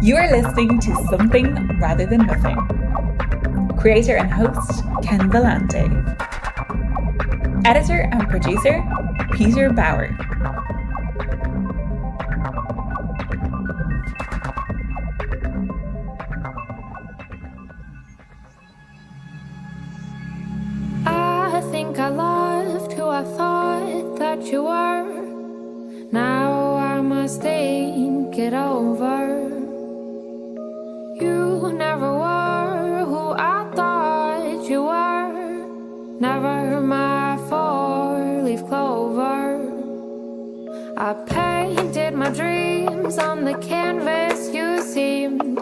You are listening to Something Rather Than Nothing. Creator and host, Ken Vellante. Editor and producer, Peter Bauer. I think I loved who I thought that you were. Now I must think it over. You never were who I thought you were. Never my four-leaf clover. I painted my dreams on the canvas. You seemed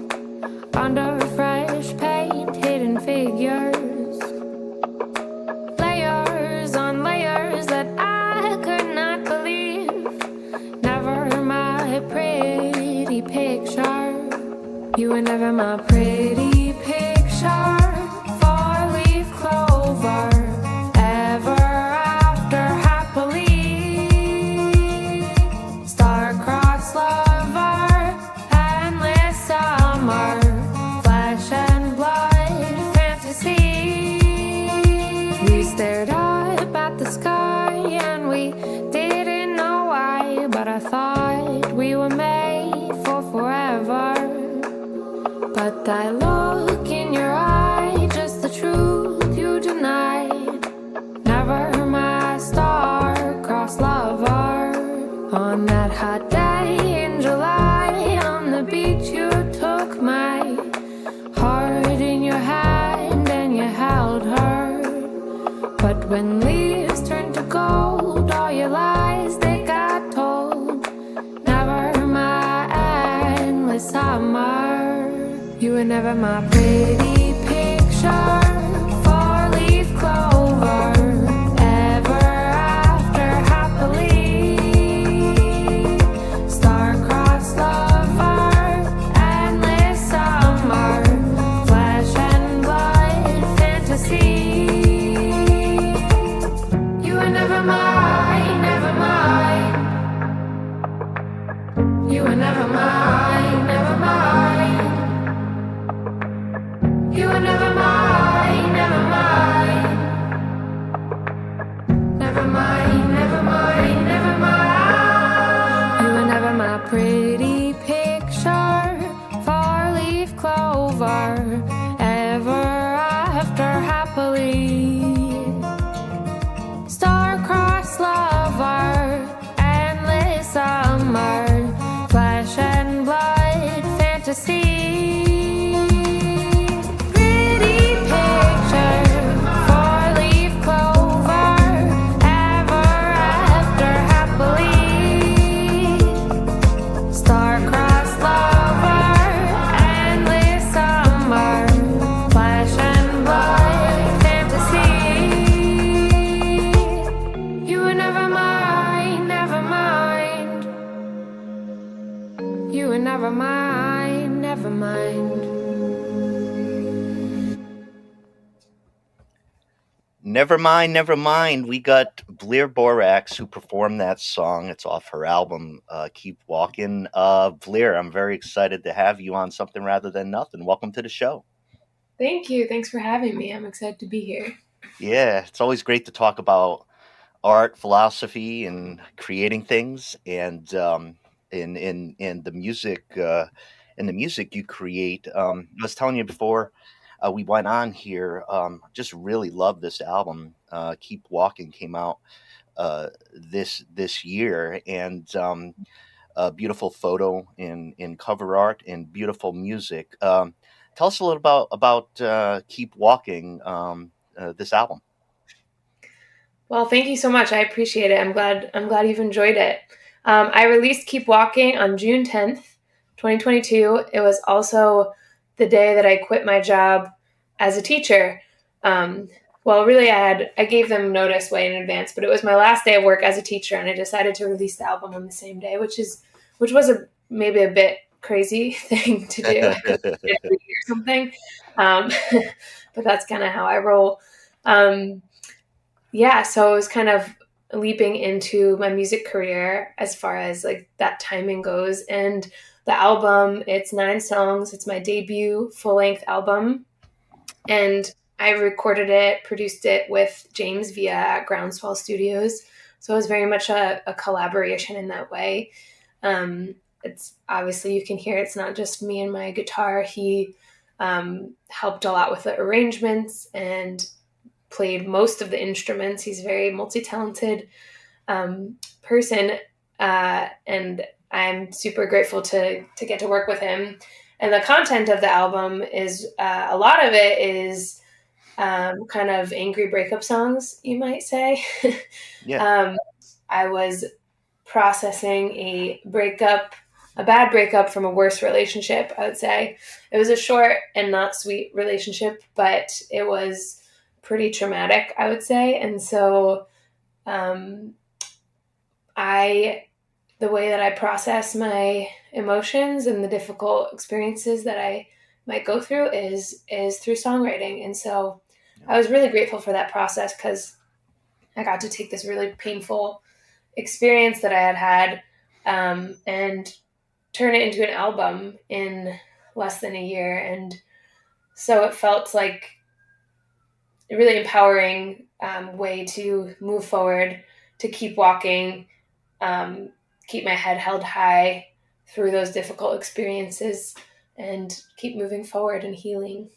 under fresh paint, hidden figures. Layers on layers that I could not believe. Never my pretty picture. You were never my pretty picture. Four-leaf clover. Ever after happily. Star-crossed lover. Endless summer. Flesh and blood fantasy. We stared up at the sky and we didn't know why, but I thought we were made for forever. But I look in your eye, just the truth you denied. Never my star-crossed lover. On that hot day in July, on the beach you took my heart in your hand and you held her. But when leaves turn to gold, all your lies they got told. Never my endless summer. You were never my pretty picture. Four-leaf clover. Ever after happily. Star-crossed lover. Endless summer. Flesh and blood fantasy. You were never mine, never mine. You were never mine, never mine. You were never mine, never mine. Never mine, never mine, never mine. You were never my pretty picture. Four-leaf clover. Ever after happily. Star-crossed lover. Endless summer. Flesh and blood fantasy. Never mind, never mind. Never mind, never mind. We got Blair Borax who performed that song. It's off her album, Keep Walking. Blair, I'm very excited to have you on Something Rather Than Nothing. Welcome to the show. Thank you. Thanks for having me. I'm excited to be here. Yeah, it's always great to talk about art, philosophy, and creating things, and in the music you create. I was telling you before we went on here. Just really love this album. Keep Walking came out this year, and a beautiful photo in cover art and beautiful music. Tell us a little about Keep Walking, this album. Well, thank you so much. I appreciate it. I'm glad you've enjoyed it. I released Keep Walking on June 10th, 2022. It was also the day that I quit my job as a teacher. Well, really, I gave them notice way in advance, but it was my last day of work as a teacher, and I decided to release the album on the same day, which was maybe a bit crazy thing to do or something. But that's kind of how I roll. So it was kind of leaping into my music career as far as like that timing goes. And the album, it's 9 songs. It's my debut full-length album. And I recorded it, produced it with James Via at Groundswell Studios. So it was very much a collaboration in that way. It's obviously, you can hear it's not just me and my guitar. He helped a lot with the arrangements and played most of the instruments. He's a very multi-talented person, and I'm super grateful to get to work with him. And the content of the album is a lot of it is kind of angry breakup songs, you might say. Yeah. I was processing a bad breakup from a worse relationship, I would say. It was a short and not sweet relationship, but it was pretty traumatic, I would say. And so the way that I process my emotions and the difficult experiences that I might go through is through songwriting. And so I was really grateful for that process, because I got to take this really painful experience that I had and turn it into an album in less than a year. And so it felt like a really empowering way to move forward, to keep walking, keep my head held high through those difficult experiences, and keep moving forward and healing.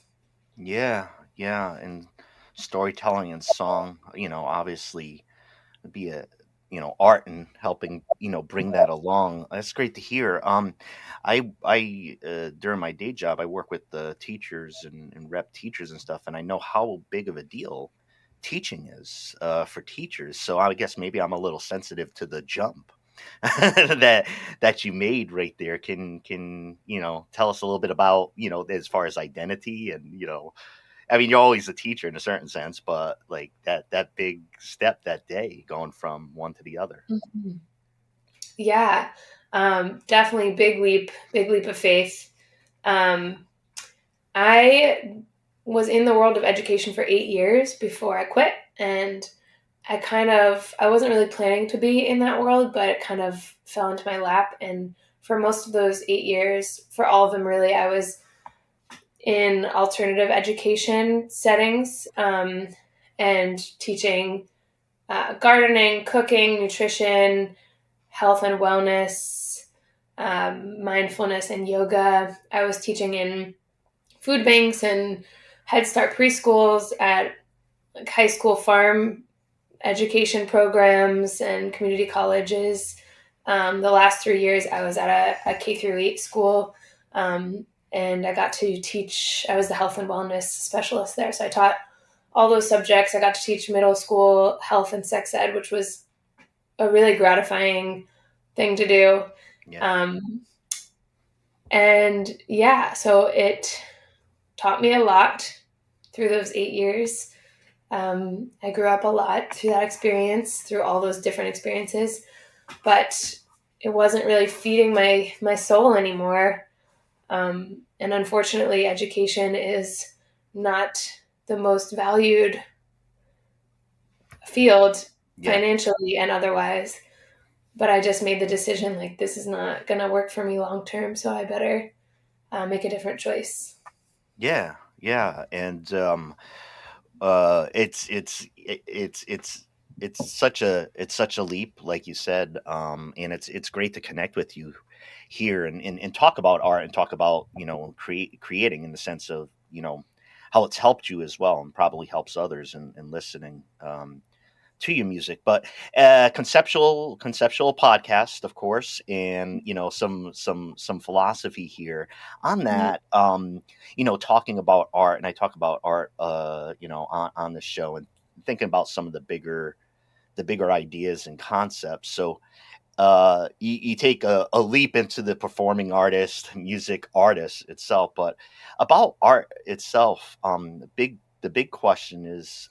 Yeah. Yeah. And storytelling and song, obviously be a art and helping bring that along. That's great to hear. I during my day job I work with the teachers and rep teachers and stuff, and I know how big of a deal teaching is for teachers. So I guess maybe I'm a little sensitive to the jump that you made right there. Can tell us a little bit about as far as identity and I mean, you're always a teacher in a certain sense, but like that big step that day, going from one to the other. Mhm. Yeah, definitely big leap of faith. Um, I was in the world of education for 8 years before I quit, and I wasn't really planning to be in that world, but it kind of fell into my lap. And for most of those 8 years, for all of them really, I was in alternative education settings, and teaching gardening, cooking, nutrition, health and wellness, mindfulness, and yoga. I was teaching in food banks and Head Start preschools, at like high school farm education programs and community colleges. The last 3 years, I was at a K through 8 school, and I got to teach. I was the health and wellness specialist there, so I taught all those subjects. I got to teach middle school health and sex ed, which was a really gratifying thing to do. Yeah. And yeah, so it taught me a lot through those 8 years. I grew up a lot through that experience, through all those different experiences, but it wasn't really feeding my soul anymore. And unfortunately, education is not the most valued field Yeah. financially and otherwise. But I just made the decision, like, this is not going to work for me long term, so I better make a different choice. Yeah. Yeah. And it's such a leap, like you said, and it's great to connect with you here and talk about art and talk about creating in the sense of how it's helped you as well and probably helps others in listening to your music. But conceptual podcast, of course, and some philosophy here on that. Talking about art, and I talk about art on the show, and thinking about some of the bigger ideas and concepts. So you take a leap into the performing artist, music artist itself, but about art itself, the big question is,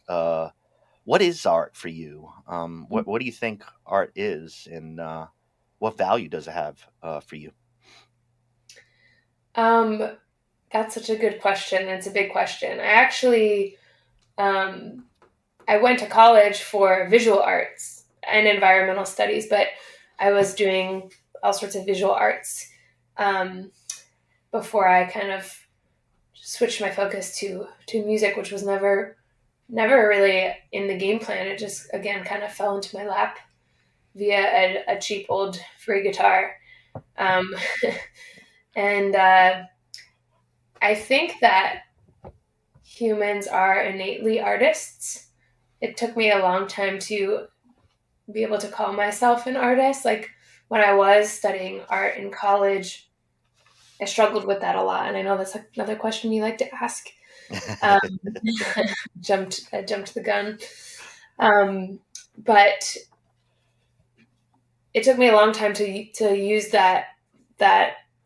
what is art for you? What do you think art is, and what value does it have for you? That's such a good question. It's a big question. I actually, I went to college for visual arts, and environmental studies, but I was doing all sorts of visual arts before I kind of switched my focus to music, which was never really in the game plan. It just, again, kind of fell into my lap via a cheap old free guitar. And I think that humans are innately artists. It took me a long time to be able to call myself an artist. Like when I was studying art in college, I struggled with that a lot. And I know that's another question you like to ask. Jumped the gun. But it took me a long time to use that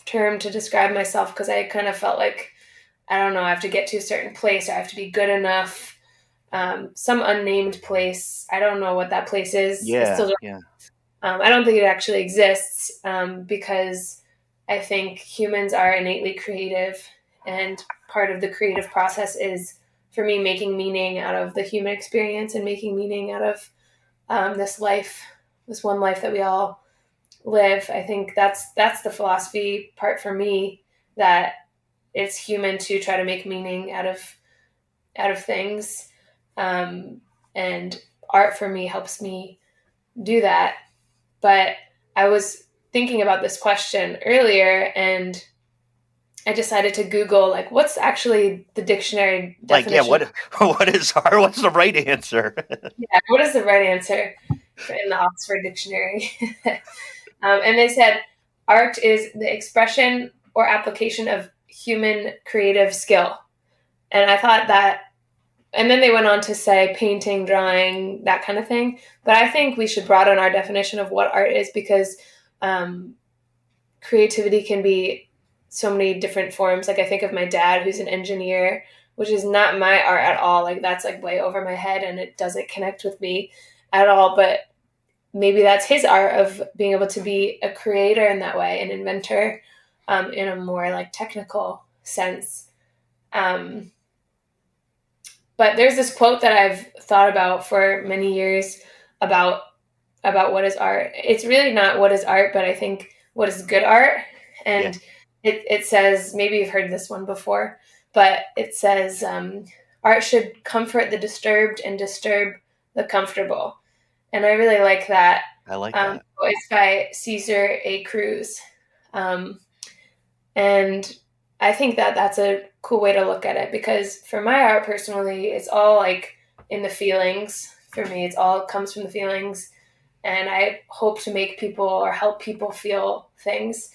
term to describe myself, because I kind of felt like, I don't know, I have to get to a certain place, or I have to be good enough. Some unnamed place. I don't know what that place is. I don't think it actually exists, because I think humans are innately creative, and part of the creative process is, for me, making meaning out of the human experience and making meaning out of this one life that we all live. I think that's the philosophy part for me, that it's human to try to make meaning out of things. And art for me helps me do that. But I was thinking about this question earlier, and I decided to Google, like, what's actually the dictionary definition? What is art? What's the right answer? Yeah, what is the right answer in the Oxford Dictionary? And they said, art is the expression or application of human creative skill. And I thought that, and then they went on to say painting, drawing, that kind of thing. But I think we should broaden our definition of what art is, because creativity can be so many different forms. Like I think of my dad, who's an engineer, which is not my art at all. Like that's like way over my head, and it doesn't connect with me at all. But maybe that's his art, of being able to be a creator in that way, an inventor, in a more like technical sense. But there's this quote that I've thought about for many years about what is art. It's really not what is art, but I think what is good art. And it says, maybe you've heard this one before, but it says, art should comfort the disturbed and disturb the comfortable. And I really like that. I like that. It's by Caesar A. Cruz. And I think that that's a cool way to look at it, because for my art personally, it's all like in the feelings. For me, it's all comes from the feelings, and I hope to make people or help people feel things.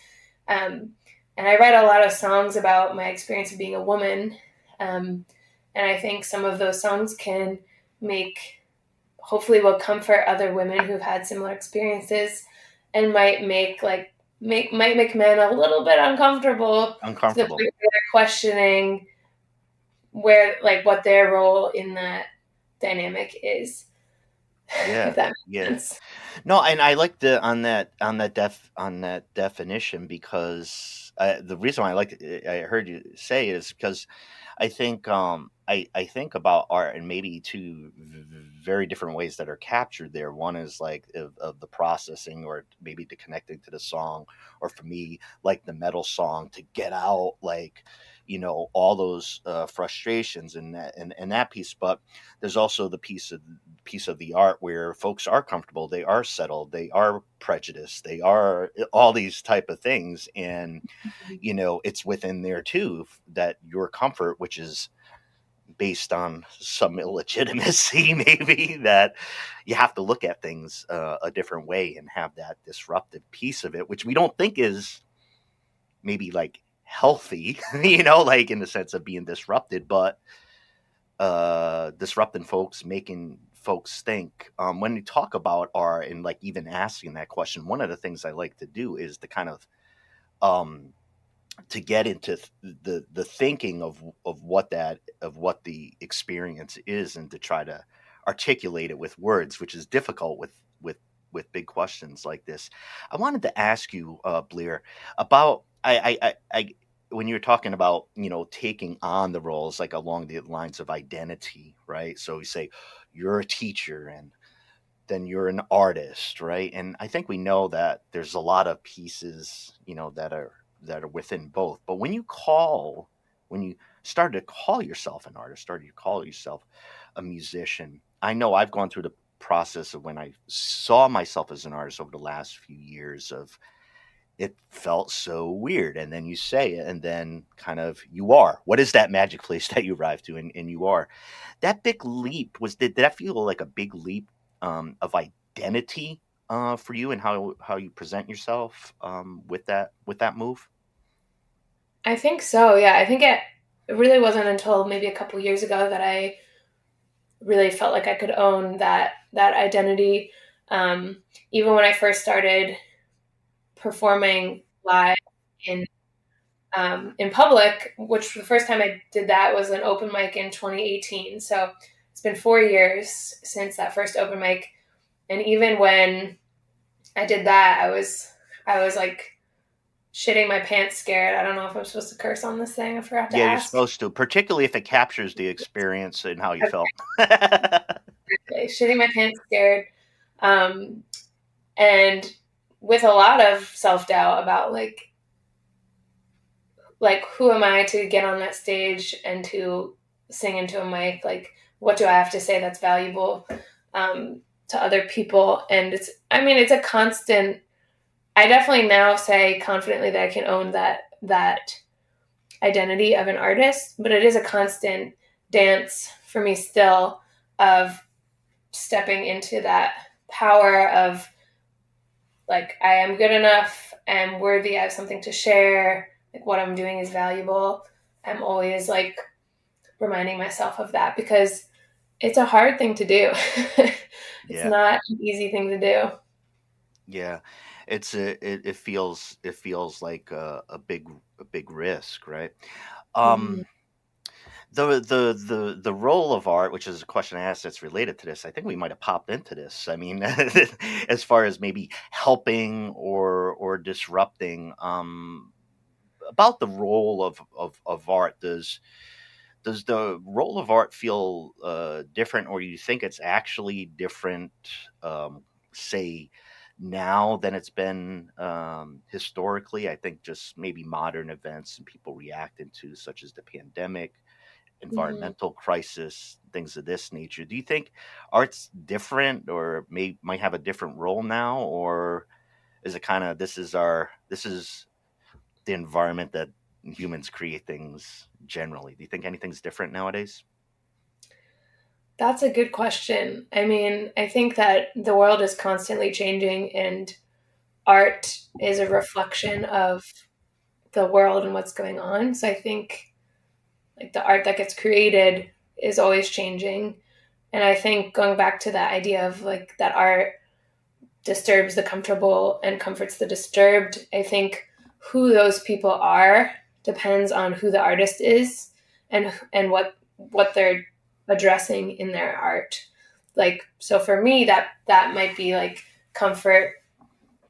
And I write a lot of songs about my experience of being a woman, and I think some of those songs can hopefully will comfort other women who've had similar experiences, and might make men a little bit uncomfortable. To the point where they're questioning what their role in that dynamic is. Yeah. If that makes sense. No, and I like on that definition, because the reason why I heard you say is because I think I think about art in maybe two very different ways that are captured there. One is like of the processing, or maybe the connecting to the song, or for me, like the metal song, to get out all those frustrations and that piece. But there's also the piece of the art where folks are comfortable, they are settled, they are prejudiced, they are all these type of things, and it's within there too, that your comfort, which is based on some illegitimacy, maybe, that you have to look at things a different way and have that disruptive piece of it, which we don't think is maybe like healthy, like in the sense of being disrupted, but disrupting folks, making folks think. When you talk about art and like even asking that question, one of the things I like to do is to kind of to get into the thinking of what the experience is, and to try to articulate it with words, which is difficult with big questions like this. I wanted to ask you, Blair, about I when you're talking about taking on the roles, like along the lines of identity, right? So you say you're a teacher, and then you're an artist, right? And I think we know that there's a lot of pieces, that are within both. But when you started to call yourself an artist, started to call yourself a musician, I know I've gone through the process of when I saw myself as an artist over the last few years of it felt so weird. And then you say it, and then kind of you are. What is that magic place that you arrive to? And you are. That big leap did that feel like a big leap of identity for you and how you present yourself with that move? I think so. Yeah, I think it really wasn't until maybe a couple years ago that I really felt like I could own that identity. Even when I first started performing live in in public, which the first time I did that was an open mic in 2018. So it's been 4 years since that first open mic, and even when I did that, I was like shitting my pants, scared. I don't know if I'm supposed to curse on this thing. I forgot to Yeah, you're ask. supposed to, particularly if it captures the experience and how you felt. Okay, shitting my pants, scared, um, and with a lot of self doubt about like who am I to get on that stage and to sing into a mic? Like, what do I have to say that's valuable to other people? And it's a constant. I definitely now say confidently that I can own that identity of an artist, but it is a constant dance for me still of stepping into that power of like I am good enough, I'm worthy, I have something to share, like what I'm doing is valuable. I'm always like reminding myself of that because it's a hard thing to do. It's Yeah, not an easy thing to do. yeah. It feels like a big risk, right? Mm-hmm. Um, the role of art, which is a question I asked that's related to this, I think we might have popped into this. I mean, as far as maybe helping or disrupting, about the role of art. Does the role of art feel different, or you think it's actually different, say, now than it's been historically? I think just maybe modern events and people reacting to, such as the pandemic, Mm-hmm. environmental crisis, things of this nature. Do you think art's different, or might have a different role now, or is it kind of this is the environment that humans create things generally? Do you think anything's different nowadays? That's a good question. I mean, I think that the world is constantly changing and art is a reflection of the world and what's going on. So I think like the art that gets created is always changing. And I think going back to that idea of like that art disturbs the comfortable and comforts the disturbed, I think who those people are depends on who the artist is and what they're addressing in their art. Like so for me that might be like comfort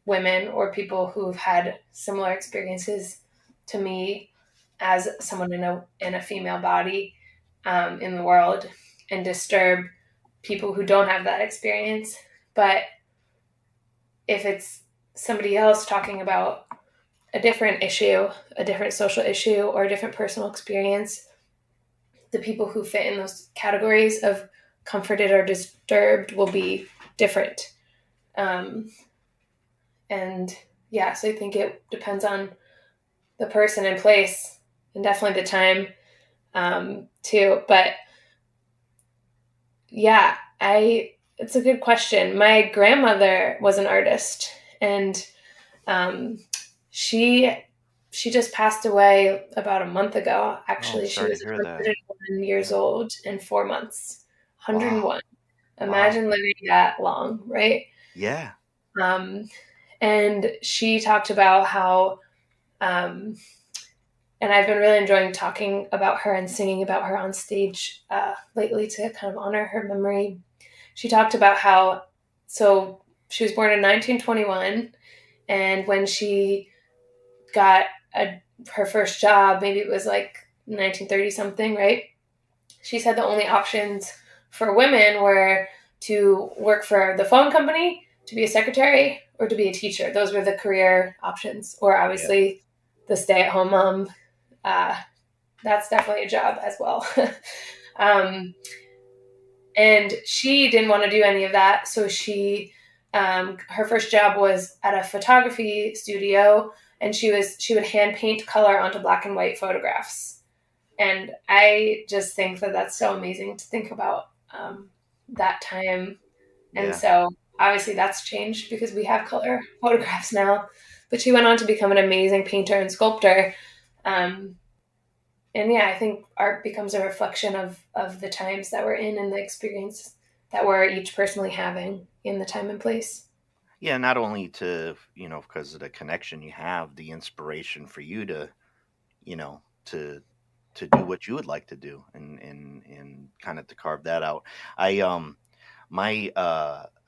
women or people who've had similar experiences to me as someone in a female body in the world, and disturb people who don't have that experience. But if it's somebody else talking about a different issue, a different social issue, or a different personal experience, the people who fit in those categories of comforted or disturbed will be different. Um, and yeah, so I think it depends on the person and place, and definitely the time too. But yeah, it's a good question. My grandmother was an artist, and um, she she just passed away about a month ago. Oh, I'm Actually, she sorry to was hear that. 101 years Yeah. old in 4 months. Wow. 101. Wow. Imagine living that long, right? Yeah. Um, and she talked about how, um, and I've been really enjoying talking about her and singing about her on stage lately to kind of honor her memory. She talked about how, so she was born in 1921, and when she got her first job, maybe it was like 1930 something, right? She said the only options for women were to work for the phone company, to be a secretary, or to be a teacher. Those were the career options. Or obviously the stay-at-home mom. That's definitely a job as well. And she didn't want to do any of that. So she, her first job was at a photography studio, and she would hand paint color onto black and white photographs. And I just think that that's so amazing to think about that time. And so obviously that's changed because we have color photographs now. But she went on to become an amazing painter and sculptor. And yeah, I think art becomes a reflection of the times that we're in and the experience that we're each personally having in the time and place. Yeah, not only to, because of the connection you have, the inspiration for you to, to do what you would like to do and kind of to carve that out. I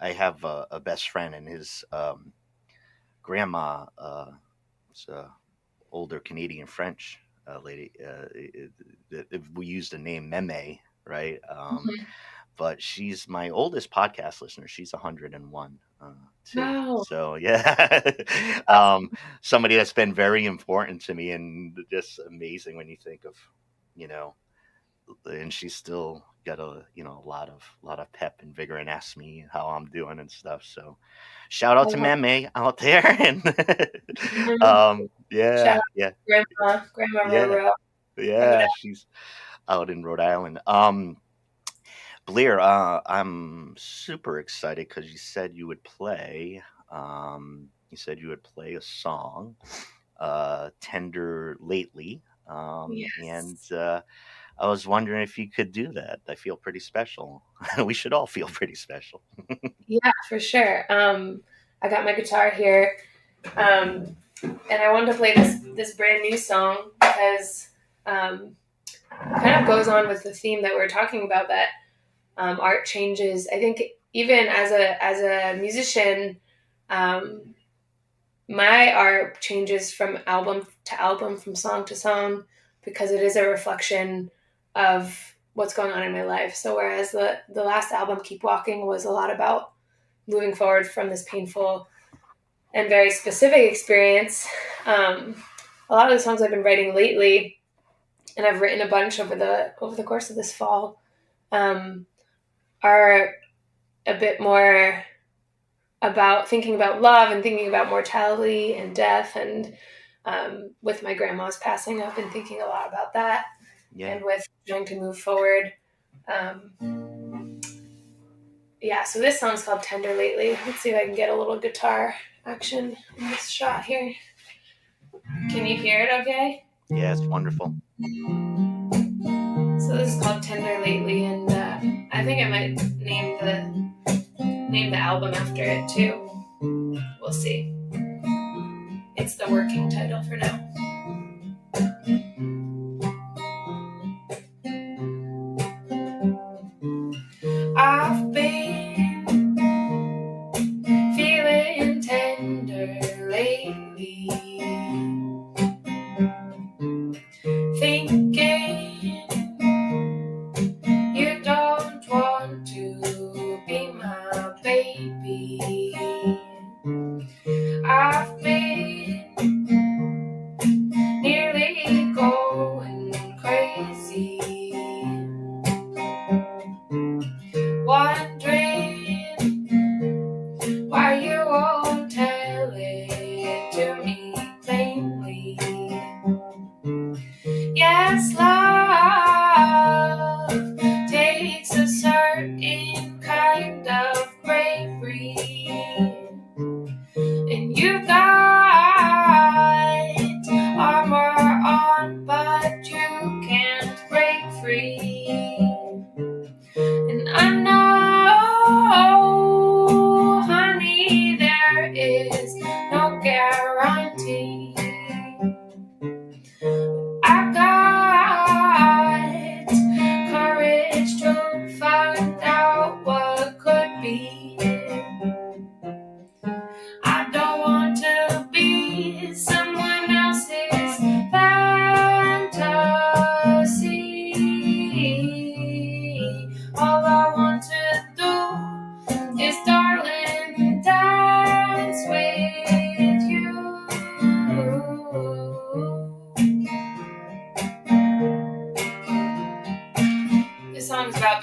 have a best friend, and his grandma is a older Canadian French lady. We use the name Meme, right? But she's my oldest podcast listener. She's 101 too. Wow. So yeah, somebody that's been very important to me, and just amazing when you think of, and she's still got a lot of pep and vigor, and asks me how I'm doing and stuff. So shout out to Meme out there. And Shout out Grandma Roro. Yeah, she's out in Rhode Island. Blair, I'm super excited because you said you would play. You said you would play a song, "Tender Lately," and I was wondering if you could do that. I feel pretty special. We should all feel pretty special. Yeah, for sure. I got my guitar here, and I wanted to play this brand new song because it kind of goes on with the theme that we're talking about, that art changes. I think even as a musician, my art changes from album to album, from song to song, because it is a reflection of what's going on in my life. So whereas the last album, Keep Walking, was a lot about moving forward from this painful and very specific experience, a lot of the songs I've been writing lately, and I've written a bunch over the course of this fall, are a bit more about thinking about love and thinking about mortality and death, and with my grandma's passing, I've been thinking a lot about that, and with trying to move forward. So this song's called Tender Lately. Let's see if I can get a little guitar action in this shot here. Can you hear it okay? Yeah, it's wonderful. So this is called Tender Lately, and I think I might name the album after it too. We'll see. It's the working title for now. I've been feeling tender lately, thinking you don't want to be my baby. I've been nearly going crazy, wondering why you won't tell it to me plainly.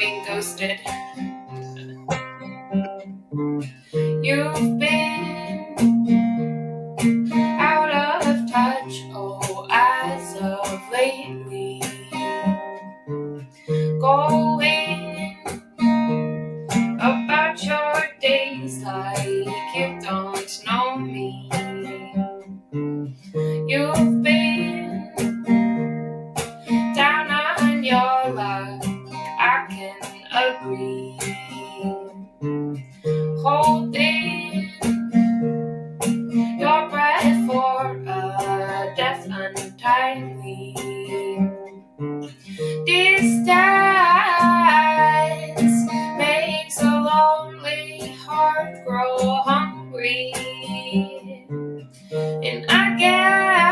being ghosted. You've been out of touch, oh, as of lately. Going about your days like you don't know me. You've been down on your luck, I can agree. Holding your breath for a death untimely. Distance makes a lonely heart grow hungry. And I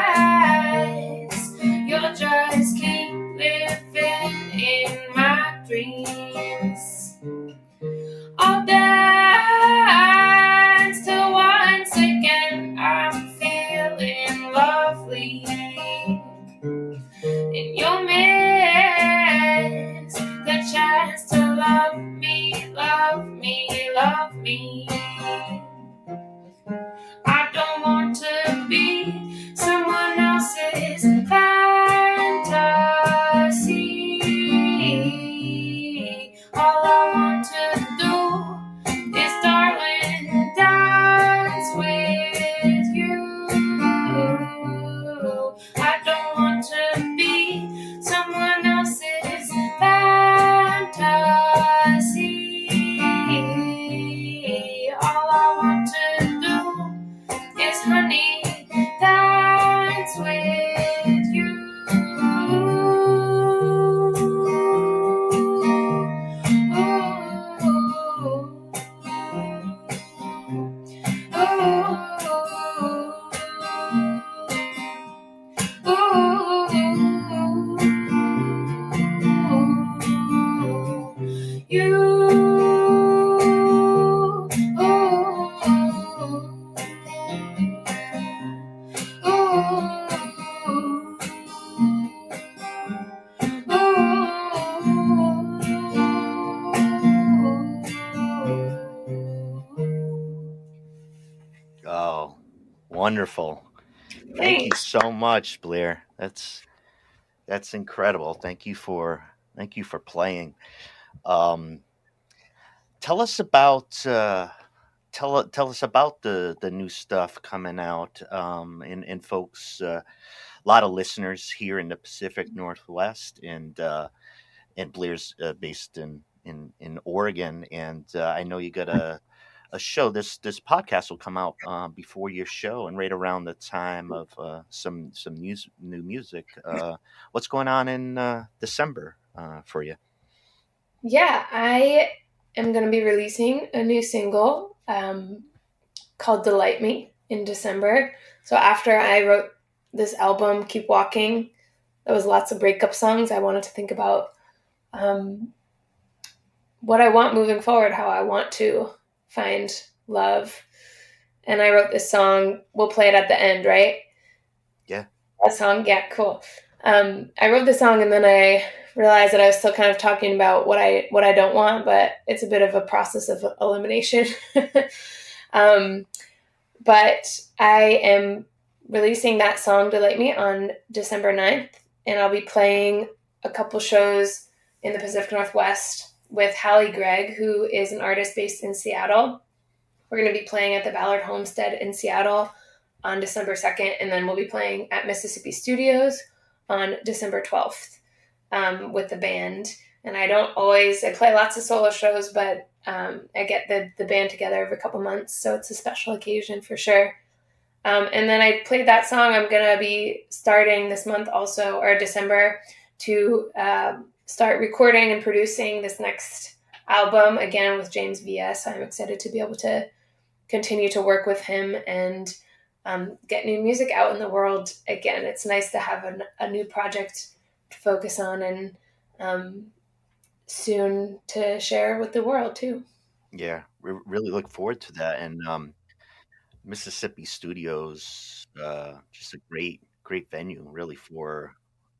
guess you'll just keep living in my dreams. I'll dance till once again I'm feeling lovely. And you'll miss the chance to love me, love me, love me. I don't want to be someone else's fantasy. All I want to do is, darling, dance with you. I don't want to be someone else's fantasy. All I want to do is, honey, dance with you. Oh, wonderful. Thank you Thanks. so much, Blair. That's incredible. Thank you for playing. Um, tell us about tell us about the new stuff coming out, and folks. A lot of listeners here in the Pacific Northwest, and Blair's based in Oregon, and I know you got a show. This podcast will come out before your show and right around the time of some new music. What's going on in December for you? Yeah, I am going to be releasing a new single called Delight Me in December. So after I wrote this album, Keep Walking, there was lots of breakup songs. I wanted to think about what I want moving forward, how I want to find love. And I wrote this song. We'll play it at the end, right? Yeah. That song? Yeah, cool. I wrote the song and then I realized that I was still kind of talking about what I don't want, but it's a bit of a process of elimination. But I am releasing that song, Delight Me, on December 9th, and I'll be playing a couple shows in the Pacific Northwest with Hallie Gregg, who is an artist based in Seattle. We're going to be playing at the Ballard Homestead in Seattle on December 2nd, and then we'll be playing at Mississippi Studios on December 12th with the band. And I play lots of solo shows, but I get the band together every couple months, so it's a special occasion for sure. And then I played that song. I'm going to be starting this month also, or December, to start recording and producing this next album, again with James V.S. I'm excited to be able to continue to work with him and get new music out in the world again. It's nice to have a new project to focus on and soon to share with the world too. Yeah, we really look forward to that. And Mississippi Studios, just a great venue, really, for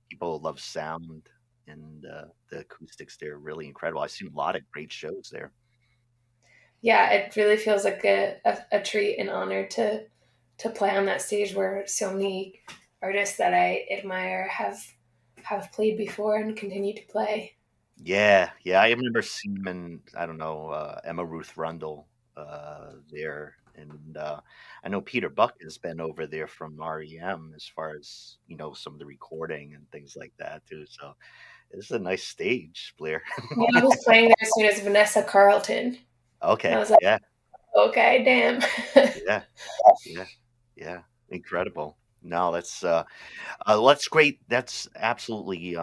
people who love sound. and the acoustics there are really incredible. I've seen a lot of great shows there. Yeah, it really feels like a treat and honor to play on that stage where so many artists that I admire have played before and continue to play. Yeah, yeah, I remember seeing, I don't know, Emma Ruth Rundle there, and I know Peter Buck has been over there from REM as far as some of the recording and things like that too. So it's a nice stage, Blair. Yeah, I was playing there as soon as Vanessa Carlton. And I Okay, was like, yeah, okay, damn. yeah, yeah, yeah, incredible. No, that's great. That's absolutely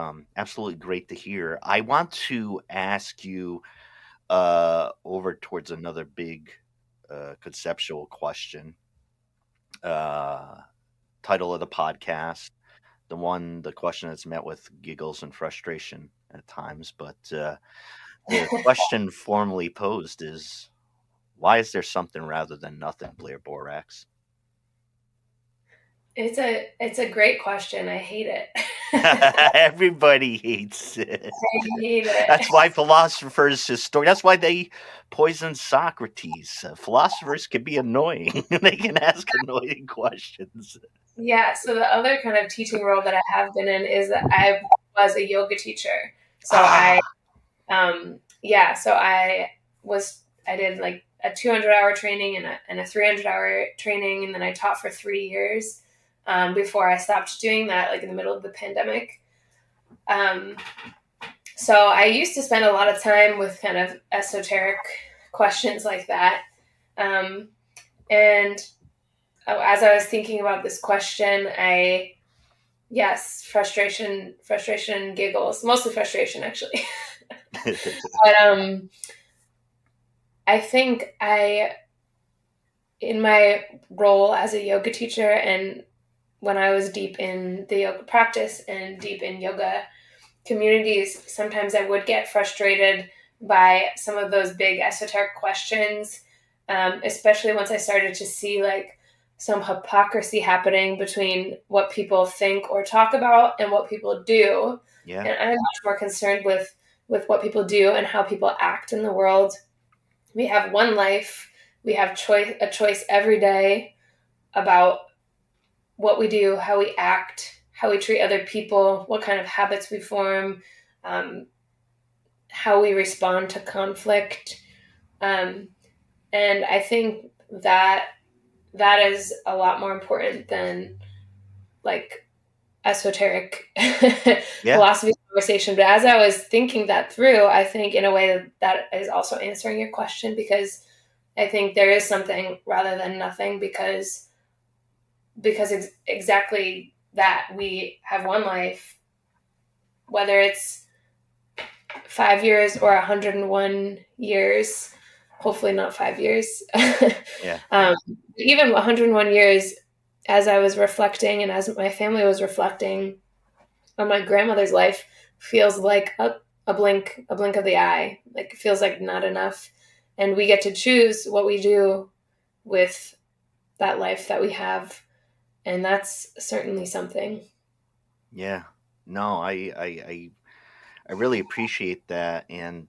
great to hear. I want to ask you over towards another big conceptual question. Uh, Title of the podcast, the question that's met with giggles and frustration at times, but the question formally posed is, why is there something rather than nothing, Blair Borax? It's a great question. I hate it. Everybody hates it. I hate it. That's why philosophers that's why they poisoned Socrates. Philosophers can be annoying. They can ask annoying questions. Yeah, so the other kind of teaching role that I have been in is that I was a yoga teacher. So Ah, I did like a 200-hour training and a 300-hour training, and then I taught for 3 years before I stopped doing that, like in the middle of the pandemic. So I used to spend a lot of time with kind of esoteric questions like that. And as I was thinking about this question, yes, frustration, giggles, mostly frustration actually. But I think in my role as a yoga teacher, and when I was deep in the yoga practice and deep in yoga communities, sometimes I would get frustrated by some of those big esoteric questions, especially once I started to see like some hypocrisy happening between what people think or talk about and what people do. yeah, And I'm much more concerned with what people do and how people act in the world. We have one life. We have a choice every day about what we do, how we act, how we treat other people, what kind of habits we form, how we respond to conflict. And I think that is a lot more important than like esoteric yeah, philosophy conversation. But as I was thinking that through, I think in a way that is also answering your question, because I think there is something rather than nothing, because exactly that, we have one life, whether it's 5 years or 101 years, hopefully not 5 years. yeah, Even 101 years, as I was reflecting and as my family was reflecting on my grandmother's life, feels like a blink of the eye. Like it feels like not enough. And we get to choose what we do with that life that we have. And that's certainly something. yeah. No, I really appreciate that, and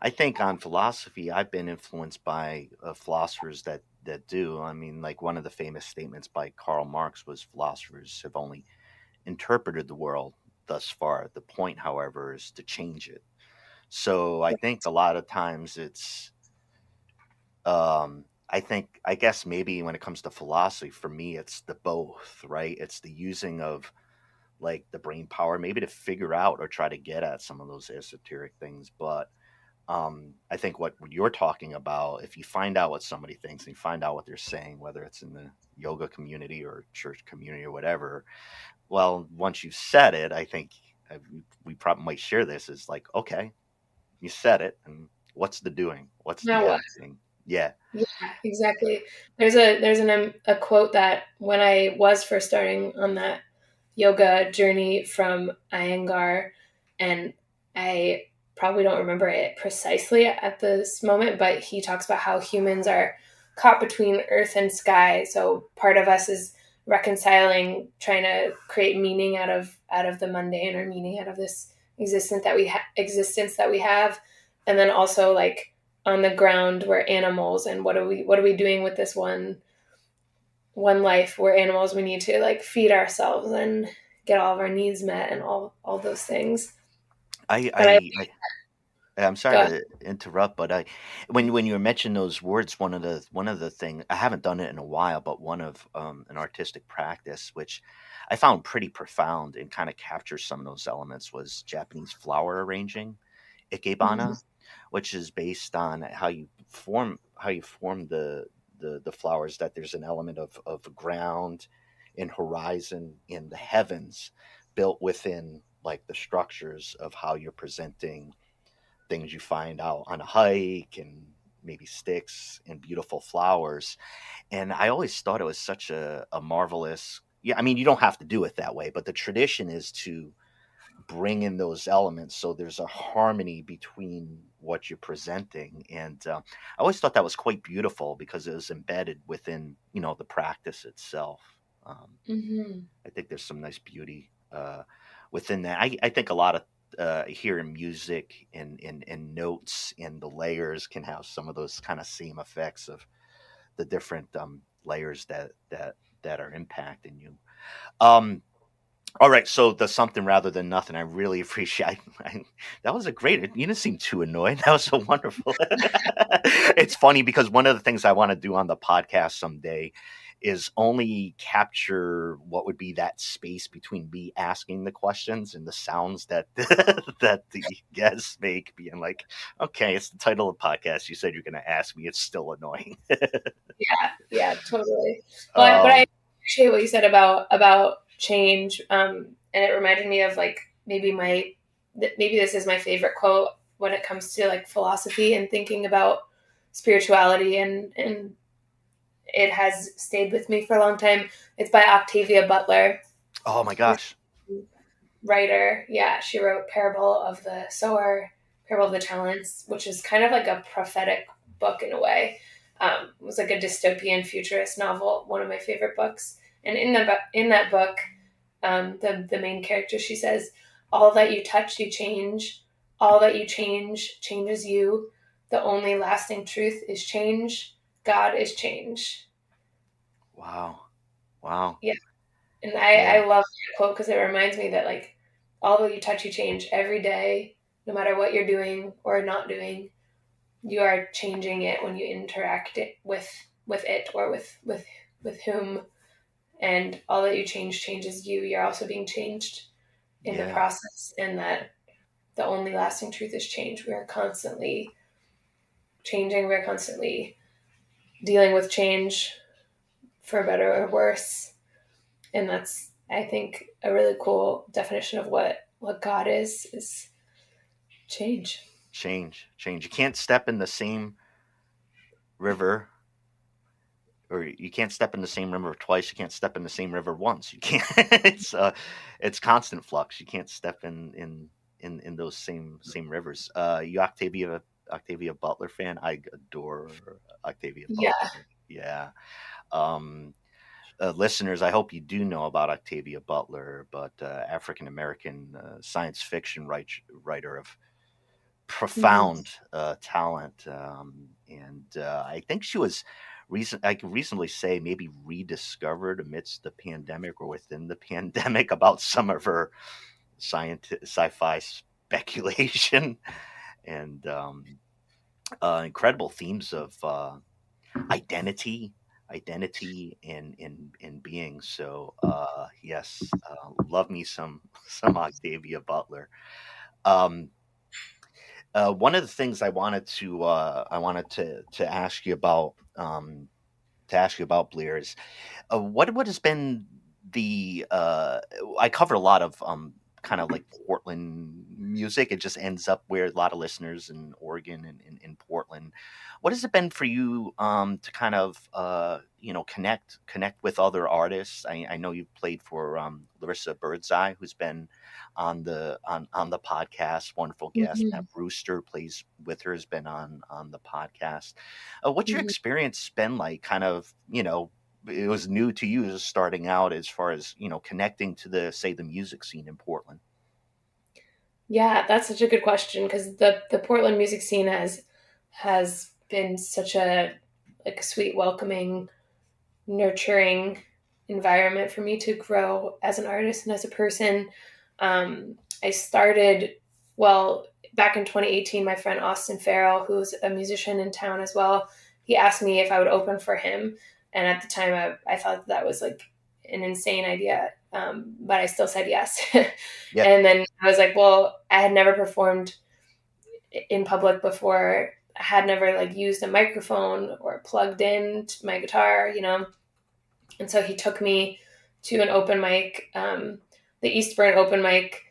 I think on philosophy, I've been influenced by philosophers that do. I mean, like one of the famous statements by Karl Marx was, "Philosophers have only interpreted the world thus far. The point, however, is to change it." So I think a lot of times I guess maybe when it comes to philosophy, for me, it's the both, right? It's the using of like the brain power, maybe to figure out or try to get at some of those esoteric things. But I think what you're talking about, if you find out what somebody thinks and you find out what they're saying, whether it's in the yoga community or church community or whatever, well, once you've said it, I think we probably might share this is like, okay, you said it, and what's the doing? What's Now the what? acting? Yeah, Yeah, exactly. There's a quote that when I was first starting on that yoga journey from Iyengar, and I probably don't remember it precisely at this moment, but he talks about how humans are caught between earth and sky. So part of us is reconciling, trying to create meaning out of the mundane, or meaning out of this existence that we have, and then also like on the ground we're animals, and what are we doing with this one life? We're animals. We need to like feed ourselves and get all of our needs met and all those things. I, But I I'm sorry go to interrupt, but when you mention those words, one of the thing I haven't done it in a while, but one of an artistic practice which I found pretty profound and kind of captures some of those elements was Japanese flower arranging, Mhm. ikebana, which is based on how you form the flowers. That there's an element of ground and horizon in the heavens built within like the structures of how you're presenting things you find out on a hike and maybe sticks and beautiful flowers. And I always thought it was such a marvelous, yeah, I mean, you don't have to do it that way, but the tradition is to bring in those elements so there's a harmony between what you're presenting. And I always thought that was quite beautiful because it was embedded within, the practice itself. um, Mhm. I think there's some nice beauty within that. I think a lot of hearing music and notes and the layers can have some of those kind of same effects of the different layers that are impacting you. Um, all right, so the something rather than nothing. I really appreciate. That was a great. You didn't seem too annoyed. That was so wonderful. It's funny because one of the things I want to do on the podcast someday is only capture what would be that space between me asking the questions and the sounds that that the guests make, being like, "Okay, it's the title of the podcast. You said you're going to ask me. It's still annoying." Yeah, totally. But I um, appreciate what you said about change. And it reminded me of like maybe this is my favorite quote when it comes to like philosophy and thinking about spirituality, and it has stayed with me for a long time. It's by Octavia Butler, oh my who's gosh. a writer. Yeah, she wrote Parable of the Sower, Parable of the Talents, which is kind of like a prophetic book in a way. It was like a dystopian futurist novel, one of my favorite books. And in that book, the main character, she says, "All that you touch, you change. All that you change changes you. The only lasting truth is change. God is change." Wow. Wow. Yeah, and Yeah. I love that quote because it reminds me that like all that you touch, you change every day, no matter what you're doing or not doing. You are changing it when you interact it with it or with whom, and all that you change changes you. You're also being changed in the Yeah. process, and that the only lasting truth is change. We are constantly changing. We're constantly dealing with change, for better or worse. And that's, I think, a really cool definition of what God is change. Change. You can't step in the same river, or you can't step in the same river twice. You can't step in the same river once. You can't. It's constant flux. You can't step in those same rivers. You Octavia Butler fan? I adore Octavia Yeah. Butler. Yeah. Um, Listeners, I hope you do know about Octavia Butler, but African American science fiction writer of Mhm. profound talent, and I think she was I can reasonably say maybe rediscovered amidst the pandemic or within the pandemic about some of her sci-fi speculation and incredible themes of identity and being. So yes, love me some Octavia Butler. um One of the things I wanted to ask you about, Blair, is what has been the I cover a lot of kind of like Portland music. It just ends up where a lot of listeners in Oregon and in Portland. What has it been for you to kind of connect with other artists? I know you've played for Larissa Birdseye, who's been on the podcast, wonderful guest. Matt Mhm. Brewster plays with her, has been on the podcast. What's your Mhm. experience been like? Kind of, it was new to you as starting out as far as connecting to the say the music scene in Portland. Yeah, that's such a good question, because the Portland music scene has been such a like a sweet, welcoming, nurturing environment for me to grow as an artist and as a person. I started, well, back in 2018, my friend Austin Farrell, who's a musician in town as well, he asked me if I would open for him. And at the time, I thought that was like an insane idea, but I still said yes. Yeah. And then I was like, well, I had never performed in public before. I had never like used a microphone or plugged in to my guitar, you know. And so he took me to an open mic, the Eastburn open mic,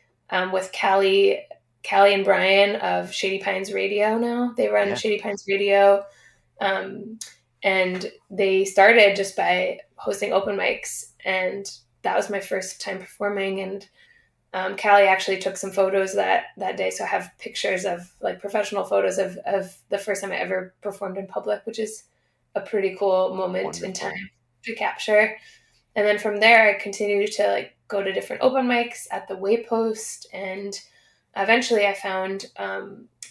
with Callie and Brian of Shady Pines Radio. Now they run Yeah. Shady Pines Radio, and they started just by hosting open mics, and that was my first time performing. And Callie actually took some photos that day, so I have pictures of like professional photos of the first time I ever performed in public, which is a pretty cool moment Wonderful. in time to capture. And then from there, I continued to like go to different open mics at the Waypost, and eventually I found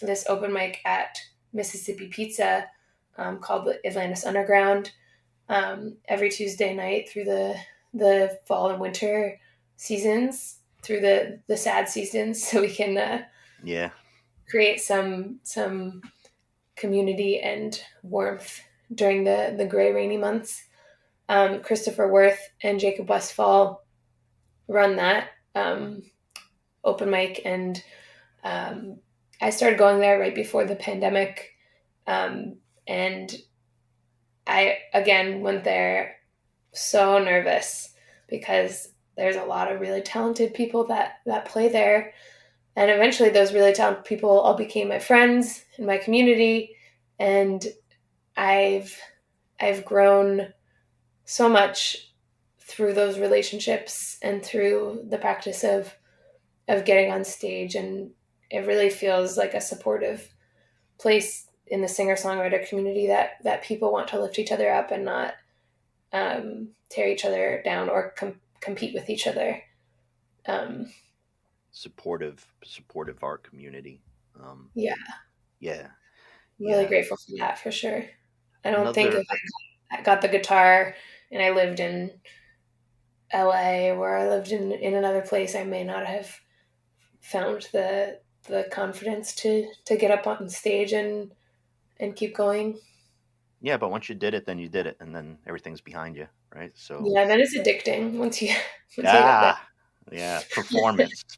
this open mic at Mississippi Pizza, called the Atlantis Underground, every Tuesday night through the fall and winter seasons, through the sad seasons, so we can create some community and warmth during the gray, rainy months. Christopher Worth and Jacob Westfall run that open mic, and I started going there right before the pandemic, and I again went there so nervous because there's a lot of really talented people that play there, and eventually those really talented people all became my friends in my community, and I've grown so much through those relationships and through the practice of getting on stage, and it really feels like a supportive place in the singer-songwriter community that people want to lift each other up and not tear each other down or compete with each other. Supportive art community. Yeah. Yeah. Really Yeah. grateful for that, for sure. I don't think if I got the guitar and I lived in LA, or I lived in another place, I may not have found the confidence to get up on stage and keep going. Yeah, but once you did it, then you did it, and then everything's behind you, right? So yeah, then it's addicting once you get there. Yeah,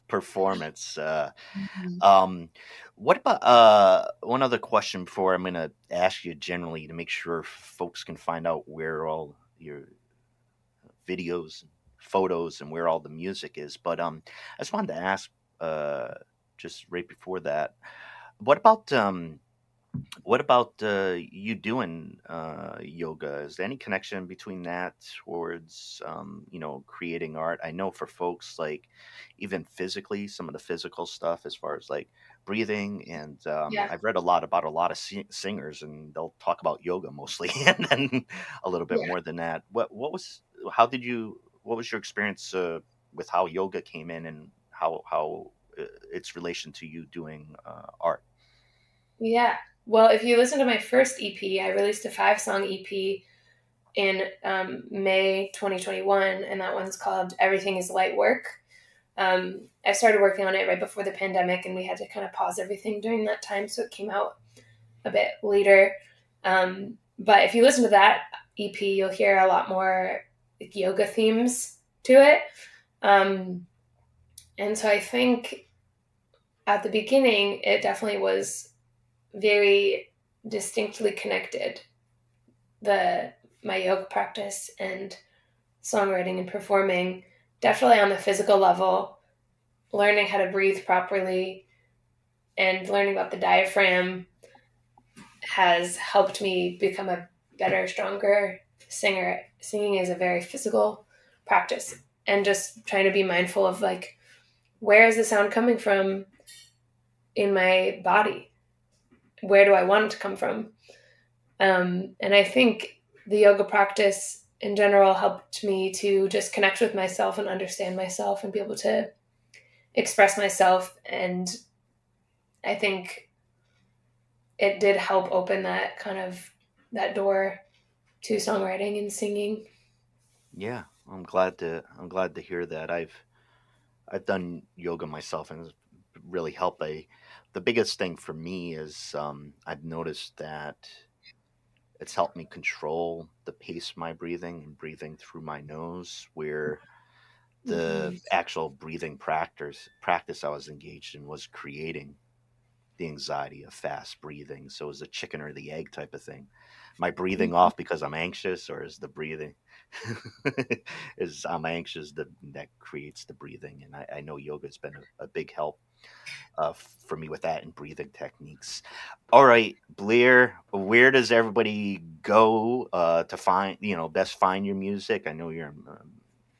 performance. Mhm. What about one other question before I'm going to ask you generally to make sure folks can find out where all your videos, and photos, and where all the music is. But I just wanted to ask, just right before that, what about you doing yoga? Is there any connection between that towards creating art? I know for folks, like, even physically, some of the physical stuff as far as like breathing, and Yeah. I've read about a lot of singers, and they'll talk about yoga mostly, and then a little bit Yeah. more than that. What was your experience with how yoga came in, and how its relation to you doing art? Yeah. Well, if you listen to my first EP, I released a 5-song EP in May 2021, and that one's called Everything is Light Work. I started working on it right before the pandemic, and we had to kind of pause everything during that time, so it came out a bit later. But if you listen to that EP, you'll hear a lot more like yoga themes to it. And so I think at the beginning, it definitely was very distinctly connected, my yoga practice and songwriting and performing, definitely on the physical level, learning how to breathe properly and learning about the diaphragm has helped me become a better, stronger singer. Singing is a very physical practice, and just trying to be mindful of like, where is the sound coming from in my body? Where do I want it to come from? And I think the yoga practice in general helped me to just connect with myself and understand myself and be able to express myself. And I think it did help open that door to songwriting and singing. Yeah, I'm glad to hear that. I've done yoga myself, and it's really helped. The biggest thing for me is I've noticed that it's helped me control the pace of my breathing and breathing through my nose, where the Mm-hmm. actual breathing practice I was engaged in was creating the anxiety of fast breathing. So is the chicken or the egg type of thing. Am I breathing off because I'm anxious, or is the breathing is I'm anxious that creates the breathing? And I know yoga has been a big help for me with that and breathing techniques. All right, Blair, where does everybody go to find, best find your music? I know you're in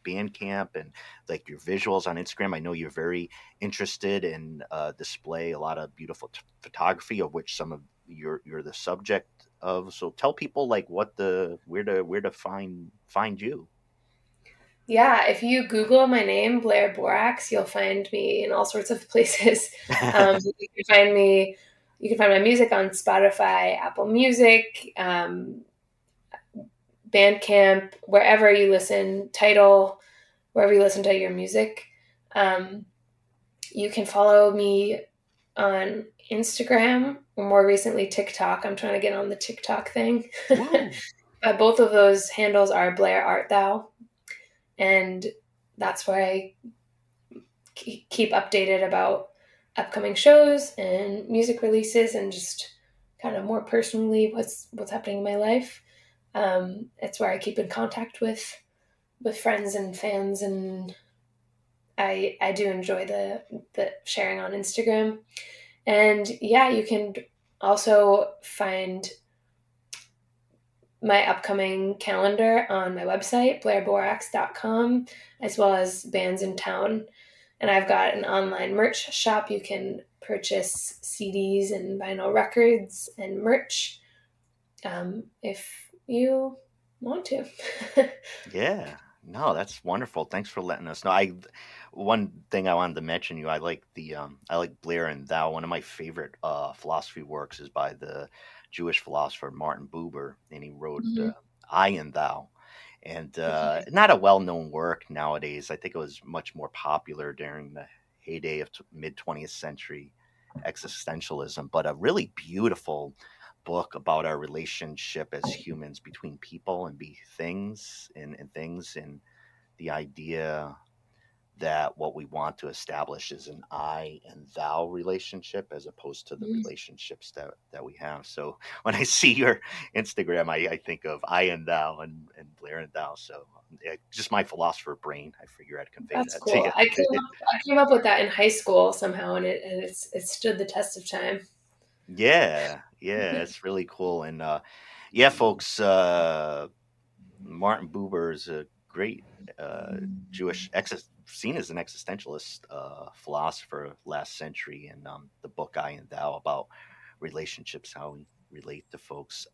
Bandcamp and like your visuals on Instagram. I know you're very interested in display a lot of beautiful photography, of which some of you're the subject of. So tell people like where to find you. Yeah, if you Google my name, Blair Borax, you'll find me in all sorts of places. You can find me. You can find my music on Spotify, Apple Music, Bandcamp, wherever you listen. Tidal, wherever you listen to your music. Um, you can follow me on Instagram, or more recently TikTok. I'm trying to get on the TikTok thing. Woo! Both of those handles are Blair Art Thou, and that's where I keep updated about upcoming shows and music releases, and just kind of more personally what's happening in my life. It's where I keep in contact with friends and fans, and I do enjoy the sharing on Instagram. And yeah, you can also find my upcoming calendar on my website, blairborax.com, as well as bands in town. And I've got an online merch shop. You can purchase CDs and vinyl records and merch if you want to. Yeah. No, that's wonderful. Thanks for letting us know. One thing I wanted to mention you, I like Blair and Thou. One of my favorite philosophy works is by the Jewish philosopher Martin Buber, and he wrote Mhm. I and Thou. And Okay. not a well-known work nowadays. I think it was much more popular during the heyday of mid 20th century existentialism, but a really beautiful book about our relationship as humans between people and be things and things, and the idea that what we want to establish is an I and thou relationship as opposed to the Mhm. relationships that we have. So when I see your Instagram, I think of I and thou and Blair and thou. So just my philosopher brain, I figure I'd convey That's that to cool. you. I came up with that in high school somehow, and it stood the test of time. Yeah, yeah, it's really cool. And yeah, folks, Martin Buber is a great Jewish seen as an existentialist philosopher of last century, and the book I and Thou about relationships, how we relate to folks.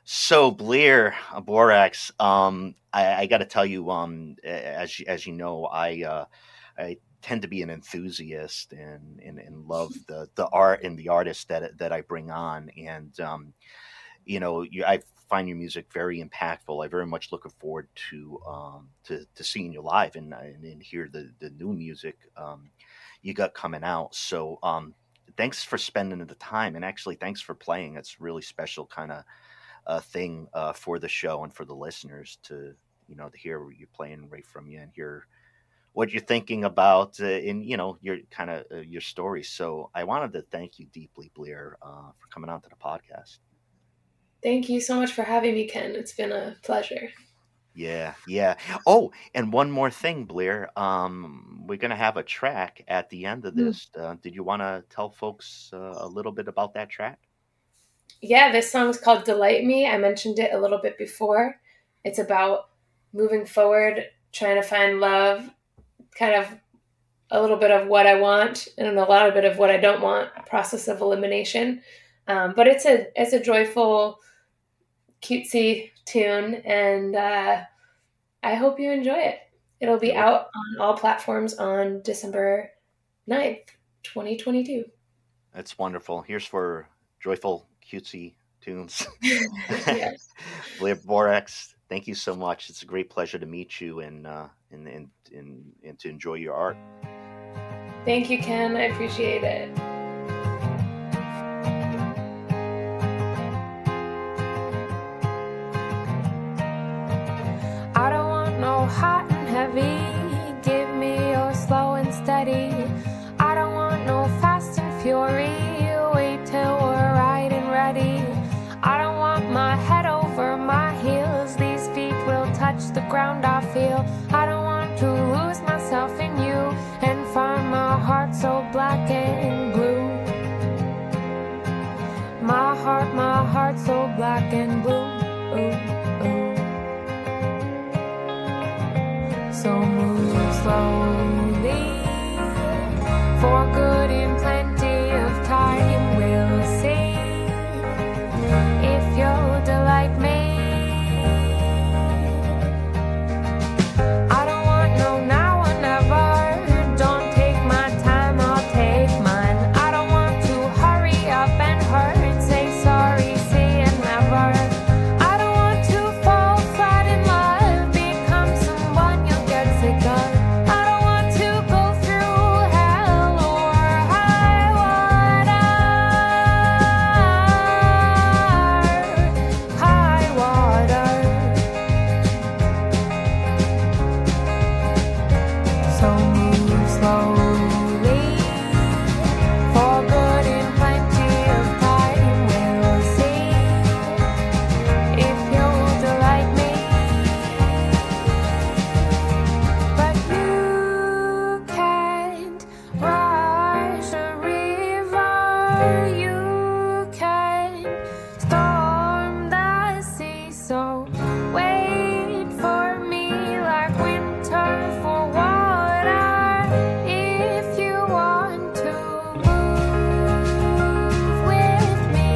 So Blair Borax, I got to tell you, as you know, I tend to be an enthusiast and love the art and the artists that I bring on, and I find your music very impactful. I very much looking forward to seeing you live and hear the new music you got coming out. So thanks for spending the time, and actually thanks for playing. It's really special kind of thing for the show and for the listeners to to hear what you're playing right from you and hear what you're thinking about in your kind of your story. So I wanted to thank you deeply, Blair, for coming on to the podcast. Thank you so much for having me, Ken. It's been a pleasure. Yeah, yeah. Oh, and one more thing, Blair. We're gonna have a track at the end of Mm. this. Did you want to tell folks a little bit about that track? Yeah, this song's called Delight Me. I mentioned it a little bit before. It's about moving forward, trying to find love, kind of a little bit of what I want and a lot of bit of what I don't want, process of elimination. But it's a joyful, cutesy tune, and I hope you enjoy it. It'll be out on all platforms on December 9th, 2022. That's wonderful. Here's for joyful, cutesy tunes. Yes. Blair Borax, thank you so much. It's a great pleasure to meet you and to enjoy your art. Thank you, Ken. I appreciate it. I don't want no hot and heavy. Give me your slow and steady. I don't want no fast and fury. Wait till we're right and ready. I don't want my head over my heels. These feet will touch the ground I feel. I don't want to lose myself in you and find my heart so black and blue. My heart so black and blue. Ooh, ooh. So move slowly, for good in plenty of time. We'll see if you'll delight me. I don't want no now or never. Don't take my time, I'll take mine. I don't want to hurry up and hurt. Say sorry, see it never. I don't want to fall flat in love, become someone you'll get sick of. I don't want to go through hell or high water. High water. So move slowly, for good in plenty of time. We'll see if you'll delight me. But you can't rush a river. You can't storm the sea. So wait for me like winter for water. If you want to move with me,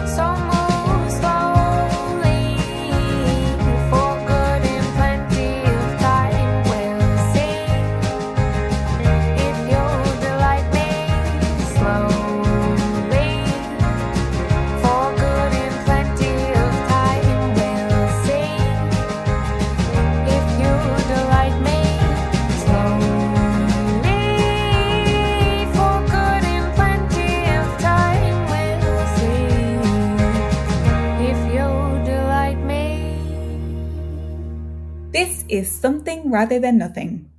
so move slowly, for good in plenty of time. We'll see if you'll delight me. Slowly, for good in plenty of time. We'll see if you'll delight me. Slowly, for good in plenty of time. We'll see if you'll delight me. This is Something Rather Than Nothing.